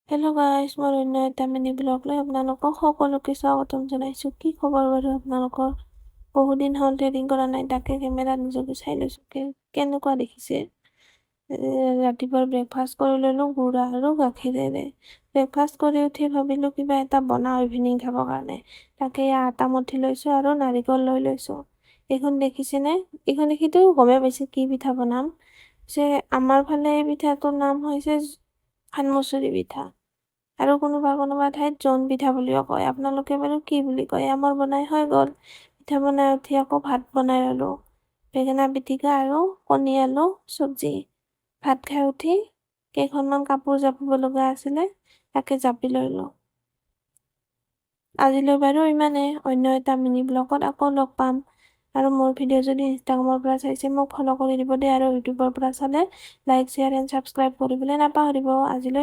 Hello' guys, মই অন্য এটা মিনি ব্লগ লৈ আপোনালোকক সকলোকে স্বাগতম জনাইছোঁ। কি খবৰ বাৰু আপোনালোকৰ? বহুদিন হ'ল ট্ৰেডিং কৰা নাই, তাকে কেমেৰাত নিজকে চাই লৈছোঁ। কেনেকুৱা দেখিছে? ৰাতিপুৱা ব্ৰেকফাষ্ট কৰি ল'লোঁ গুড়া আৰু গাখীৰেৰে। ব্ৰেকফাষ্ট কৰি উঠি ভাবিলোঁ কিবা এটা বনাওঁ ইভিনিং খাবৰ কাৰণে। তাকে আটা মঠি লৈছোঁ আৰু নাৰিকল লৈ লৈছোঁ। এইখন দেখিছেনে? এইখন দেখিতো গমেই পাইছে কি পিঠা বনাম। যে আমাৰ ফালে এই পিঠাটোৰ নাম হৈছে খানমুচুৰি পিঠা। আৰু কোনোবা ঠাইত জোন পিঠা বুলিও কয়। আপোনালোকে বাৰু কি বুলি কয়? আমাৰ বনাই হৈ গ'ল। পিঠা বনাই উঠি আকৌ ভাত বনাই ল'লোঁ। বেঙেনা পিটিকা আৰু কণী আলু চব্জি। ভাত খাই উঠি কেইখনমান কাপোৰ জাপিব লগা আছিলে, তাকে জাপি ল'লোঁ। আজিলৈ বাৰু ইমানেই। অন্য এটা মিনি ব্লগত আকৌ লগ পাম। আৰু মোৰ ভিডিঅ' যদি ইনষ্টাগ্ৰামৰ পৰা চাইছে মোক ফ'ল' কৰি দিব দেই, আৰু ইউটিউবৰ পৰা চালে লাইক, শ্বেয়াৰ এণ্ড ছাবস্ক্ৰাইব কৰিবলৈ নাপাহৰিব। আজিলৈ